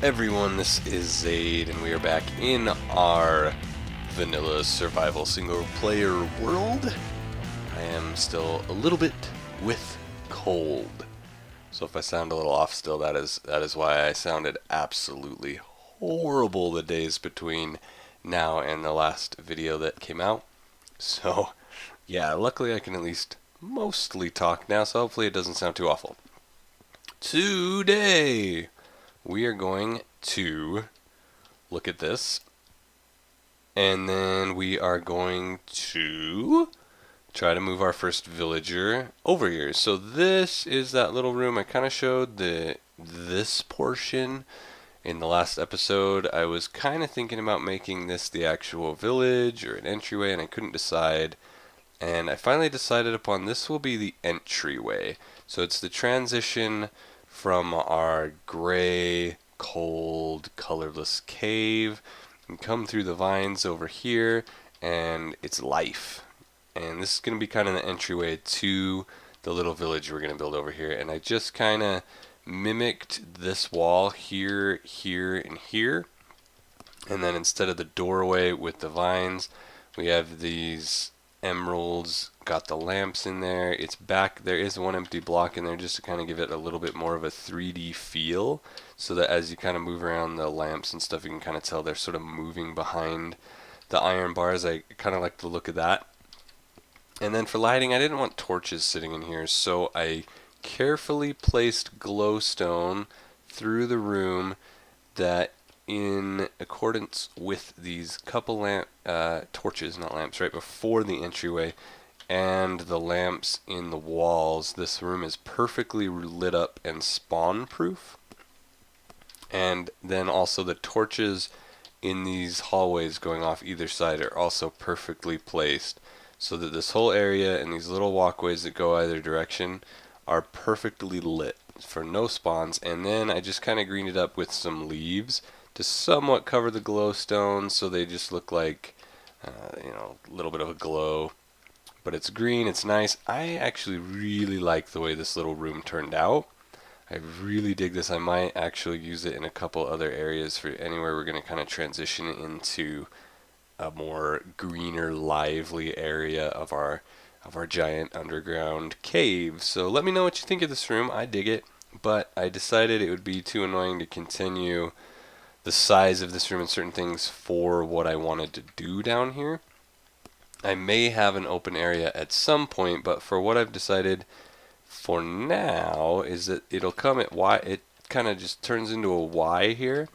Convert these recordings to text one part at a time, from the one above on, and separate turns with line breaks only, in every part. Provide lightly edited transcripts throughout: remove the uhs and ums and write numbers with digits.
Everyone, this is Xade, and we are back in our vanilla survival single player world. I am still a little bit with cold, so if I sound a little off still, that is why I sounded absolutely horrible the days between now and the last video that came out. So yeah, luckily I can at least mostly talk now, so hopefully it doesn't sound too awful. Today we are going to look at this, and then we are going to try to move our first villager over here. So this is that little room I kind of showed this portion in the last episode. I was kind of thinking about making this the actual village or an entryway, and I couldn't decide. And I finally decided upon this will be the entryway. So it's the transition from our gray, cold, colorless cave and come through the vines over here, and it's life. And this is going to be kind of the entryway to the little village we're going to build over here. And I just kind of mimicked this wall here, here, and here. And then instead of the doorway with the vines, we have these emeralds, got the lamps in there. It's back, there is one empty block in there just to kind of give it a little bit more of a 3D feel, so that as you kind of move around the lamps and stuff, you can kind of tell they're sort of moving behind the iron bars. I kind of like the look of that. And then for lighting, I didn't want torches sitting in here, so I carefully placed glowstone through the room that in accordance with these couple torches, not lamps, right before the entryway, and the lamps in the walls, this room is perfectly lit up and spawn proof. And then also the torches in these hallways going off either side are also perfectly placed, so that this whole area and these little walkways that go either direction are perfectly lit for no spawns. And then I just kind of greened it up with some leaves to somewhat cover the glowstone, so they just look like, a little bit of a glow. But it's green, it's nice. I actually really like the way this little room turned out. I really dig this. I might actually use it in a couple other areas for anywhere we're going to kind of transition into a more greener, lively area of our giant underground cave. So let me know what you think of this room. I dig it, but I decided it would be too annoying to continue the size of this room and certain things for what I wanted to do down here. I may have an open area at some point, but for what I've decided for now is that it'll come at Y. It kind of just turns into a Y here,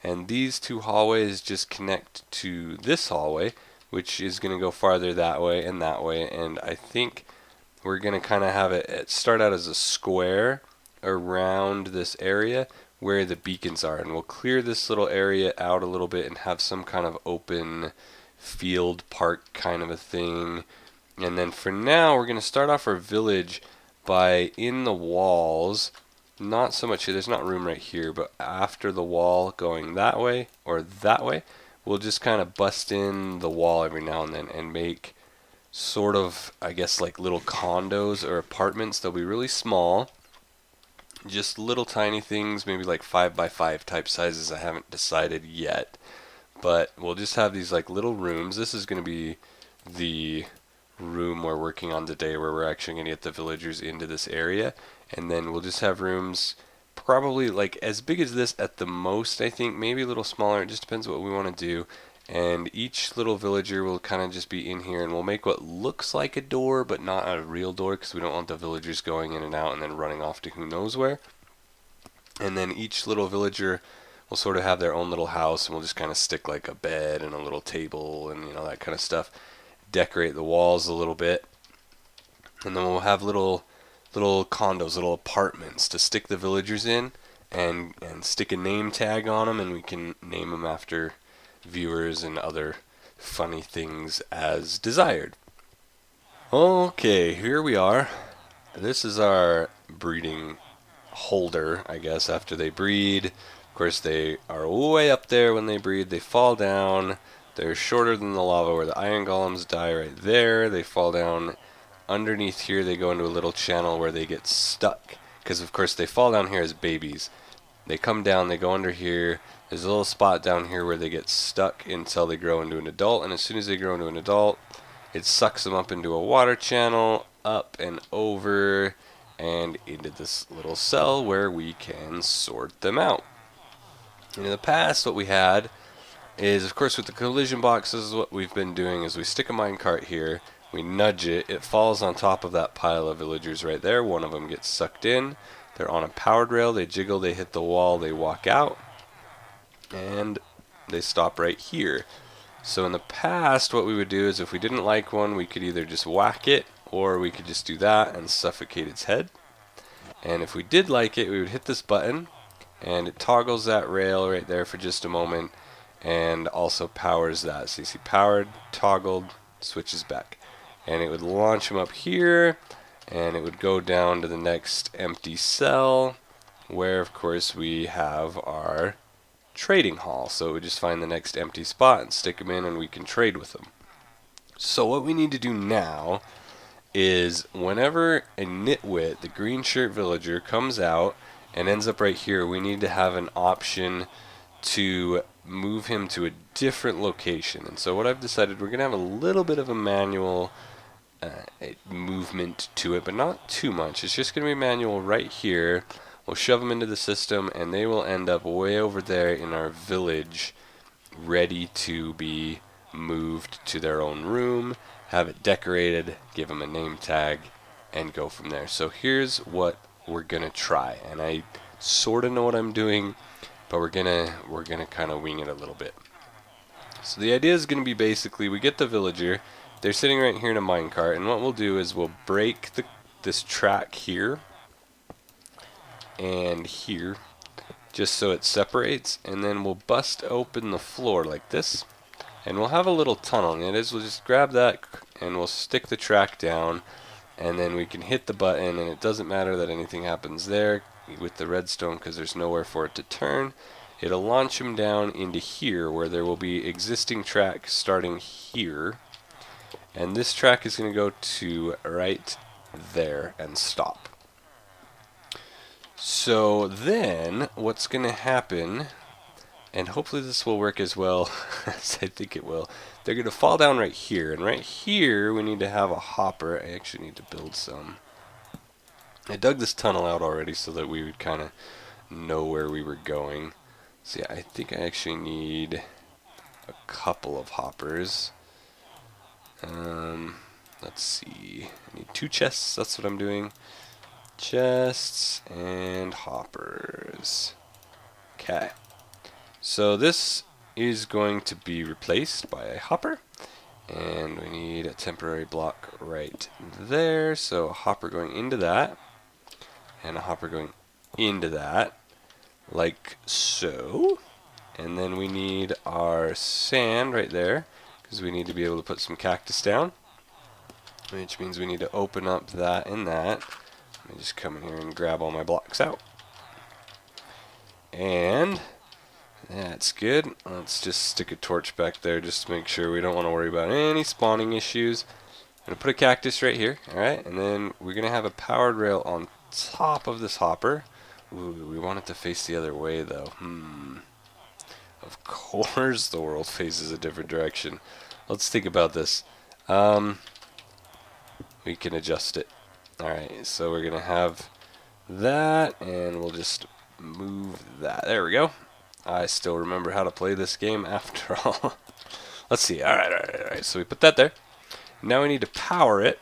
and these two hallways just connect to this hallway, which is going to go farther that way, and I think we're going to kind of have it start out as a square around this area where the beacons are, and we'll clear this little area out a little bit and have some kind of open field park kind of a thing. And then for now, we're going to start off our village by in the walls, not so much here, there's not room right here, but after the wall going that way or that way, we'll just kind of bust in the wall every now and then and make sort of, I guess, like little condos or apartments. They'll be really small, just little tiny things, maybe like 5x5 type sizes. I haven't decided yet, but we'll just have these like little rooms. This is going to be the room we're working on today, where we're actually going to get the villagers into this area, and then we'll just have rooms probably like as big as this at the most, I think, maybe a little smaller. It just depends what we want to do. And each little villager will kind of just be in here, and we'll make what looks like a door but not a real door, because we don't want the villagers going in and out and then running off to who knows where. And then each little villager will sort of have their own little house, and we'll just kind of stick like a bed and a little table and that kind of stuff. Decorate the walls a little bit, and then we'll have little condos, little apartments to stick the villagers in, and stick a name tag on them, and we can name them after viewers and other funny things as desired. Okay, here we are. This is our breeding holder, I guess, after they breed. Of course, they are way up there when they breed. They fall down. They're shorter than the lava where the iron golems die right there. They fall down underneath here. They go into a little channel where they get stuck, because of course they fall down here as babies. They come down, they go under here. There's a little spot down here where they get stuck until they grow into an adult, and as soon as they grow into an adult, it sucks them up into a water channel, up and over, and into this little cell where we can sort them out. And in the past, what we had is, of course, with the collision boxes, what we've been doing is we stick a minecart here, we nudge it, it falls on top of that pile of villagers right there. One of them gets sucked in. They're on a powered rail, they jiggle, they hit the wall, they walk out, and they stop right here. So in the past, what we would do is if we didn't like one, we could either just whack it, or we could just do that and suffocate its head. And if we did like it, we would hit this button, and it toggles that rail right there for just a moment, and also powers that. So you see powered, toggled, switches back. And it would launch them up here, and it would go down to the next empty cell, where of course we have our trading hall. So we just find the next empty spot and stick them in, and we can trade with them. So what we need to do now is whenever a Nitwit, the green shirt villager, comes out and ends up right here, we need to have an option to move him to a different location. And so what I've decided, we're going to have a little bit of a manual movement to it, but not too much. It's just going to be manual right here. We'll shove them into the system, and they will end up way over there in our village, ready to be moved to their own room, have it decorated, give them a name tag, and go from there. So here's what we're gonna try, and I sort of know what I'm doing, but we're gonna kind of wing it a little bit. So the idea is gonna be basically we get the villager, they're sitting right here in a minecart, and what we'll do is we'll break this track here and here, just so it separates, and then we'll bust open the floor like this, and we'll have a little tunnel, and we'll just grab that and we'll stick the track down, and then we can hit the button, and it doesn't matter that anything happens there with the redstone because there's nowhere for it to turn. It'll launch them down into here where there will be existing track starting here, and this track is going to go to right there and stop. So then what's going to happen, and hopefully this will work as well as I think it will, they're going to fall down right here, and right here we need to have a hopper. I actually need to build some. I dug this tunnel out already so that we would kind of know where we were going. So yeah, I think I actually need a couple of hoppers. Let's see, I need 2 chests, that's what I'm doing. Chests and hoppers. Okay. So this is going to be replaced by a hopper, and we need a temporary block right there. So a hopper going into that, and a hopper going into that, like so. And then we need our sand right there, because we need to be able to put some cactus down, which means we need to open up that and that. Let me just come in here and grab all my blocks out. And that's good. Let's just stick a torch back there just to make sure we don't want to worry about any spawning issues. I'm going to put a cactus right here, alright, and then we're going to have a powered rail on top of this hopper. Ooh, we want it to face the other way though. Of course the world faces a different direction. Let's think about this. We can adjust it. Alright, so we're going to have that, and we'll just move that. There we go. I still remember how to play this game after all. Let's see. Alright. So we put that there. Now we need to power it.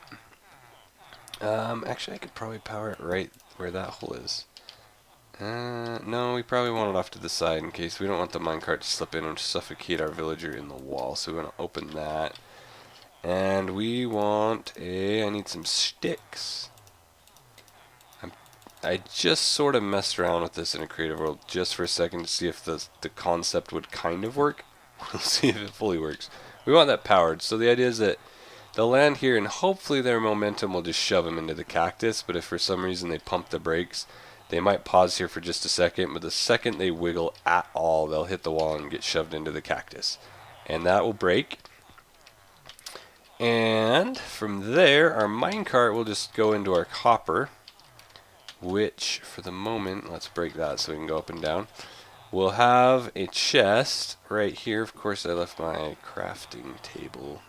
Actually, I could probably power it right where that hole is. No, we probably want it off to the side in case we don't want the minecart to slip in and suffocate our villager in the wall. So we want to open that. And we want I need some sticks. I just sort of messed around with this in a creative world just for a second to see if the concept would kind of work. We'll see if it fully works. We want that powered. So the idea is that they'll land here and hopefully their momentum will just shove them into the cactus. But if for some reason they pump the brakes, they might pause here for just a second. But the second they wiggle at all, they'll hit the wall and get shoved into the cactus. And that will break. And from there, our minecart will just go into our hopper. which for the moment, let's break that so we can go up and down. We'll have a chest right here. Of course, I left my crafting table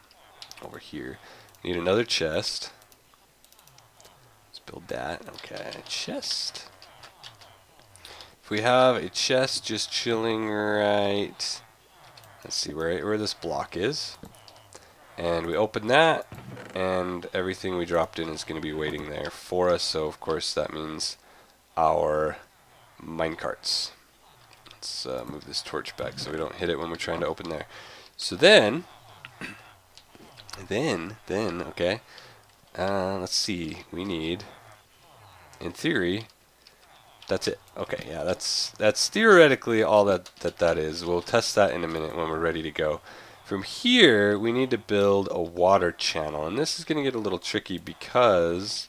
over here. Need another chest. Let's build that. Okay, chest. If we have a chest just chilling right, let's see where this block is. And we open that, and everything we dropped in is going to be waiting there for us. So, of course, that means our minecarts. Let's move this torch back so we don't hit it when we're trying to open there. So then, okay, let's see. We need, in theory, that's it. Okay, yeah, that's theoretically all that is. We'll test that in a minute when we're ready to go. From here, we need to build a water channel, and this is going to get a little tricky because,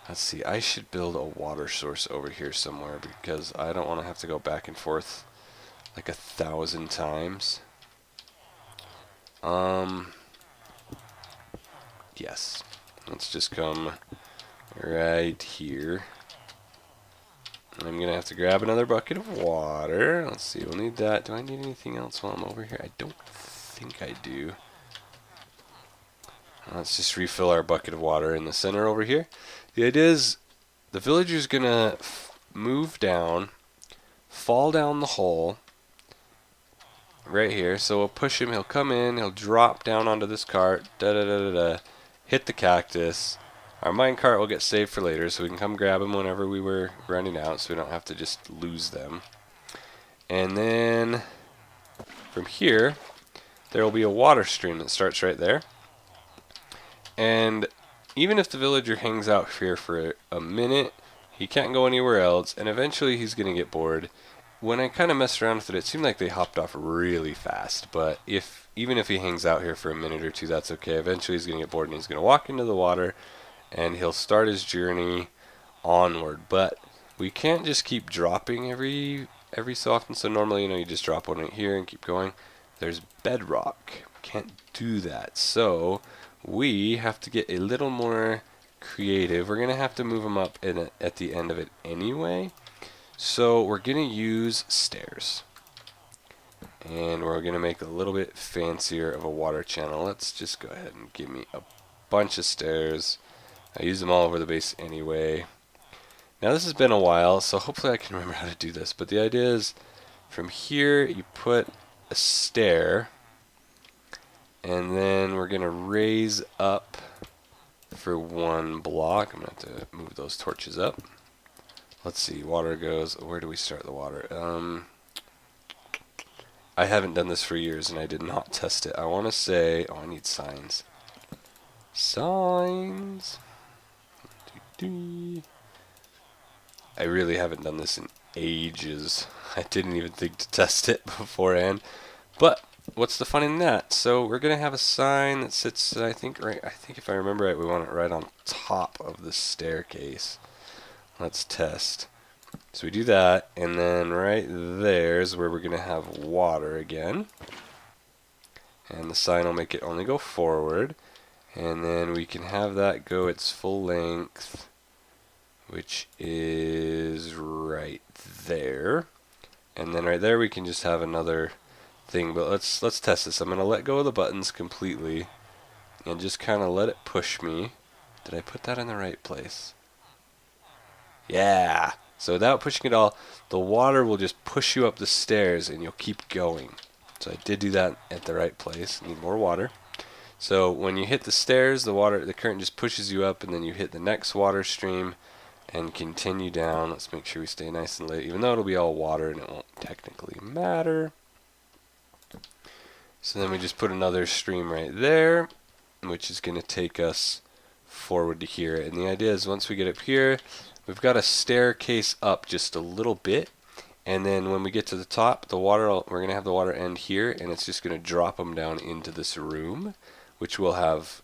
let's see, I should build a water source over here somewhere because I don't want to have to go back and forth like 1,000 times. Yes, let's just come right here. I'm going to have to grab another bucket of water. Let's see, we'll need that. Do I need anything else while I'm over here? I don't think I do. Let's just refill our bucket of water in the center over here. The idea is the villager's going to move down, fall down the hole right here. So we'll push him. He'll come in. He'll drop down onto this cart. Hit the cactus. Our minecart will get saved for later, so we can come grab them whenever we were running out, so we don't have to just lose them. And then from here, there will be a water stream that starts right there. And even if the villager hangs out here for a minute, he can't go anywhere else, and eventually he's going to get bored. When I kind of messed around with it, it seemed like they hopped off really fast, but even if he hangs out here for a minute or two, that's okay. Eventually he's going to get bored, and he's going to walk into the water, and he'll start his journey onward. But we can't just keep dropping every so often. So normally, you just drop one right here and keep going. There's bedrock. Can't do that. So we have to get a little more creative. We're gonna have to move them up at the end of it anyway. So we're gonna use stairs, and we're gonna make a little bit fancier of a water channel. Let's just go ahead and give me a bunch of stairs. I use them all over the base anyway. Now this has been a while, so hopefully I can remember how to do this. But the idea is, from here you put a stair, and then we're going to raise up for one block. I'm going to have to move those torches up. Let's see, water goes, where do we start the water? I haven't done this for years, and I did not test it. I want to say, I need signs. Signs. I really haven't done this in ages. I didn't even think to test it beforehand. But what's the fun in that? So we're gonna have a sign that sits, I think if I remember right, we want it right on top of the staircase. Let's test. So we do that, and then right there is where we're gonna have water again. And the sign will make it only go forward. And then we can have that go its full length, which is right there. And then right there we can just have another thing. But let's test this. I'm going to let go of the buttons completely and just kind of let it push me. Did I put that in the right place? Yeah. So without pushing it all, the water will just push you up the stairs and you'll keep going. So I did do that at the right place. Need more water. So when you hit the stairs, the current just pushes you up, and then you hit the next water stream and continue down. Let's make sure we stay nice and lit, even though it'll be all water and it won't technically matter. So then we just put another stream right there, which is going to take us forward to here. And the idea is once we get up here, we've got a staircase up just a little bit. And then when we get to the top, we're going to have the water end here, and it's just going to drop them down into this room, which we'll have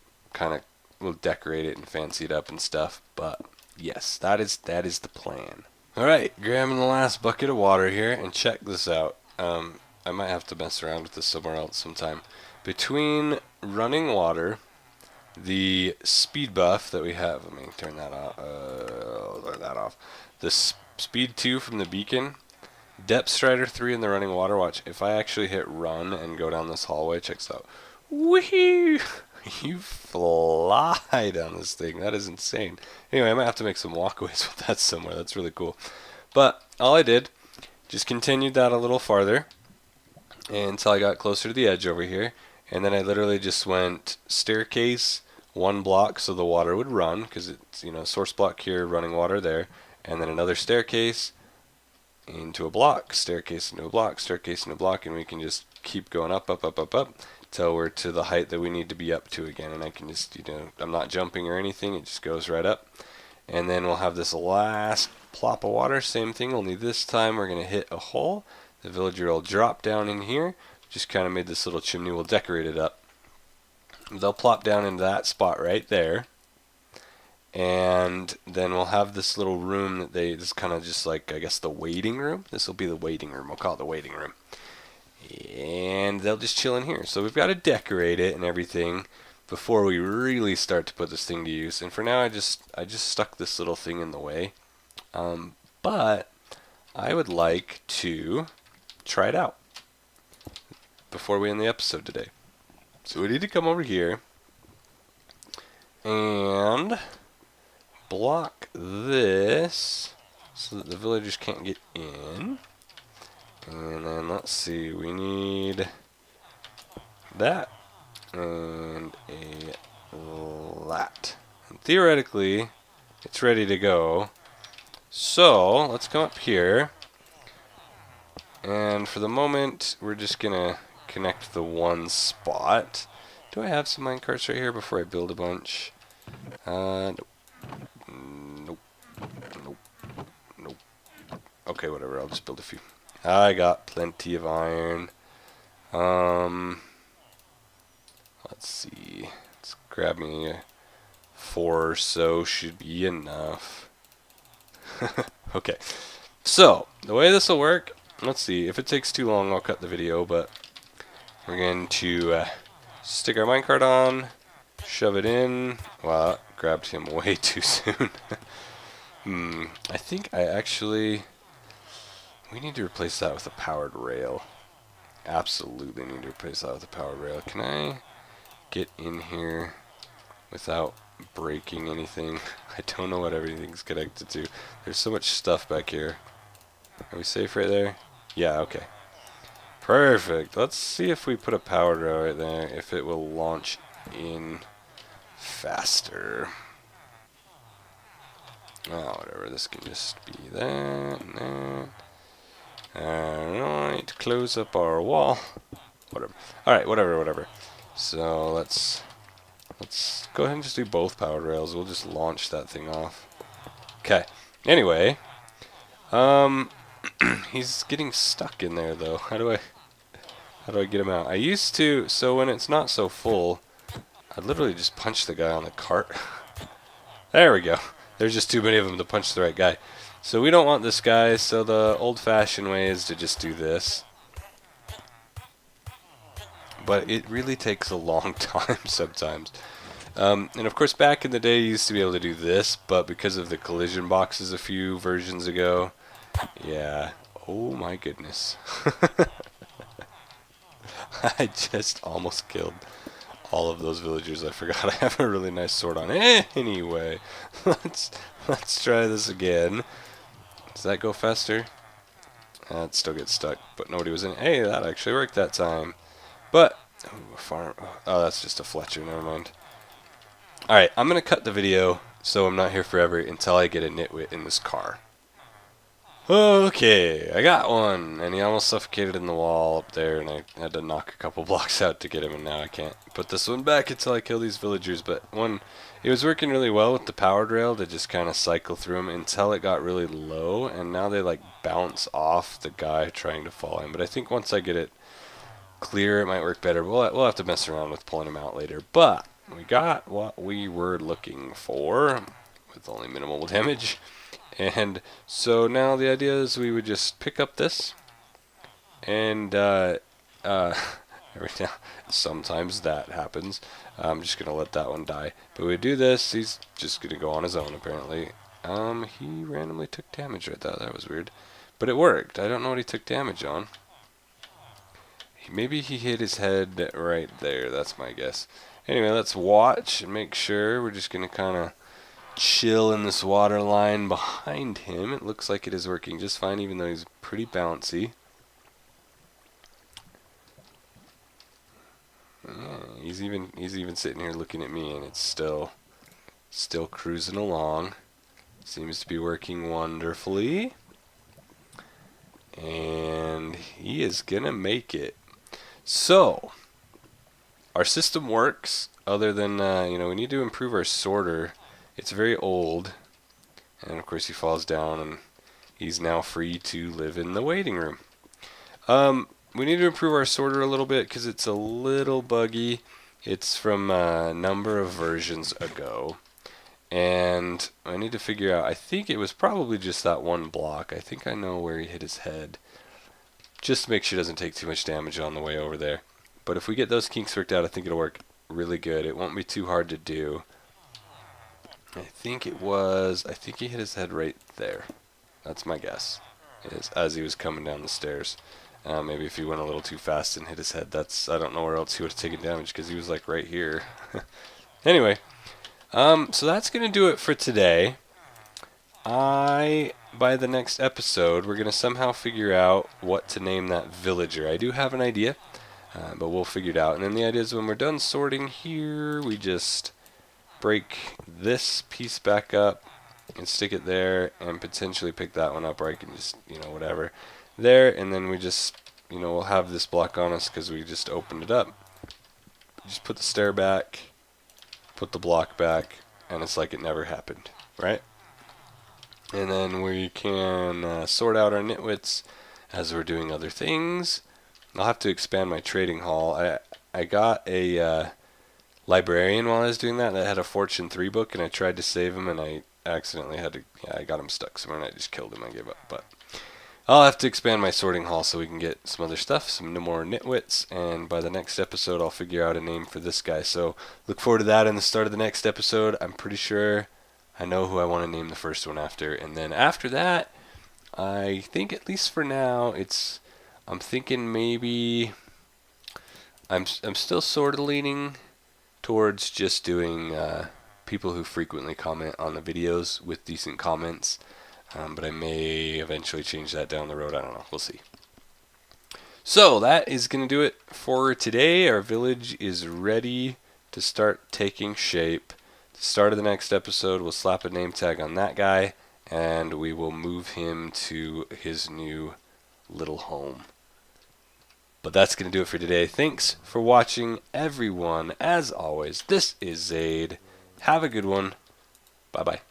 we'll decorate it and fancy it up and stuff. But yes, that is the plan. Alright, grabbing the last bucket of water here, and check this out. I might have to mess around with this somewhere else sometime. Between running water, the speed buff that we have. Let me turn that off. The speed 2 from the beacon. Depth Strider 3 in the running water. Watch, if I actually hit run and go down this hallway, check this out. Woohoo! You fly down this thing. That is insane. Anyway, I might have to make some walkways with that somewhere. That's really cool. But all I did, just continued that a little farther until I got closer to the edge over here. And then I literally just went staircase, 1 block so the water would run, because it's, you know, source block here, running water there. And then another staircase into a block, staircase into a block, staircase into a block, and we can just keep going up, up, up, up, up, till we're to the height that we need to be up to again. And I can just, you know, I'm not jumping or anything, it just goes right up. And then we'll have this last plop of water, same thing, only this time we're going to hit a hole. The villager will drop down in here, just kind of made this little chimney, we'll decorate it up. They'll plop down into that spot right there. And then we'll have this little room that this is kind of just like, I guess, the waiting room. This will be the waiting room. We'll call it the waiting room. And they'll just chill in here. So we've got to decorate it and everything before we really start to put this thing to use. And for now, I just stuck this little thing in the way. But I would like to try it out before we end the episode today. So we need to come over here and block this so that the villagers can't get in. And then let's see, we need that and a that. And theoretically, it's ready to go. So let's come up here. And for the moment, we're just gonna connect the one spot. Do I have some minecarts right here before I build a bunch? Nope. Nope. Nope. Nope. Okay, whatever. I'll just build a few. I got plenty of iron. Let's see. Let's grab me 4 or so. Should be enough. Okay. So, the way this will work, let's see. If it takes too long, I'll cut the video, but we're going to stick our minecart on, shove it in. Wow, that grabbed him way too soon. I think we need to replace that with a powered rail. Absolutely need to replace that with a powered rail. Can I get in here without breaking anything? I don't know what everything's connected to. There's so much stuff back here. Are we safe right there? Yeah, okay. Perfect. Let's see if we put a powered rail right there, if it will launch in faster. Oh, whatever. This can just be that and that. Alright, close up our wall. Whatever. Alright, whatever. So let's go ahead and just do both powered rails. We'll just launch that thing off. Okay. Anyway, he's getting stuck in there though. How do I get him out? I used to, so when it's not so full, I'd literally just punch the guy on the cart. There we go. There's just too many of them to punch the right guy. So we don't want this guy, so the old-fashioned way is to just do this. But it really takes a long time sometimes. And of course back in the day you used to be able to do this, but because of the collision boxes a few versions ago, yeah, oh my goodness. I just almost killed all of those villagers. I forgot I have a really nice sword on. Anyway, let's try this again. Does that go faster? It still gets stuck, but nobody was in it. Hey, that actually worked that time. But, ooh, a farm. Oh, that's just a Fletcher, never mind. Alright, I'm going to cut the video so I'm not here forever until I get a Nitwit in this car. Okay, I got one, and he almost suffocated in the wall up there, and I had to knock a couple blocks out to get him, and now I can't put this one back until I kill these villagers. But it was working really well with the powered rail to just kind of cycle through them until it got really low, and now they like bounce off the guy trying to fall in. But I think once I get it clear, it might work better. We'll have to mess around with pulling him out later. But we got what we were looking for with only minimal damage. And so now the idea is we would just pick up this and every now, sometimes that happens. I'm just gonna let that one die. But we do this, he's just gonna go on his own apparently. He randomly took damage right there. That was weird. But it worked. I don't know what he took damage on. Maybe he hit his head right there. That's my guess. Anyway, let's watch and make sure. We're just gonna kind of chill in this water line behind him. It looks like it is working just fine, even though he's pretty bouncy. Yeah, he's even sitting here looking at me, and it's still cruising along. Seems to be working wonderfully, and he is gonna make it. So our system works. Other than we need to improve our sorter. It's very old, and of course he falls down, and he's now free to live in the waiting room. We need to improve our sorter a little bit because it's a little buggy. It's from a number of versions ago, and I need to figure out, I think it was probably just that one block. I think I know where he hit his head, just to make sure he doesn't take too much damage on the way over there. But if we get those kinks worked out, I think it'll work really good. It won't be too hard to do. I think he hit his head right there. That's my guess, as he was coming down the stairs. Maybe if he went a little too fast and hit his head, I don't know where else he would have taken damage, because he was like right here. Anyway, so that's going to do it for today. By the next episode, we're going to somehow figure out what to name that villager. I do have an idea, but we'll figure it out. And then the idea is when we're done sorting here, we just break this piece back up and stick it there, and potentially pick that one up, or I can just, whatever, there, and then we just, we'll have this block on us because we just opened it up. Just put the stair back, put the block back, and it's like it never happened, right? And then we can sort out our nitwits as we're doing other things. I'll have to expand my trading hall. I got a librarian while I was doing that had a Fortune 3 book, and I tried to save him, and I accidentally I got him stuck somewhere, and I just killed him. I gave up. But I'll have to expand my sorting hall so we can get some other stuff, some more nitwits, and by the next episode I'll figure out a name for this guy. So look forward to that in the start of the next episode. I'm pretty sure I know who I want to name the first one after, and then after that, I think, at least for now, I'm thinking maybe I'm still sort of leaning towards just doing people who frequently comment on the videos with decent comments, but I may eventually change that down the road. I don't know. We'll see. So that is going to do it for today. Our village is ready to start taking shape. At the start of the next episode, we'll slap a name tag on that guy, and we will move him to his new little home. But that's going to do it for today. Thanks for watching, everyone. As always, this is Xade. Have a good one. Bye-bye.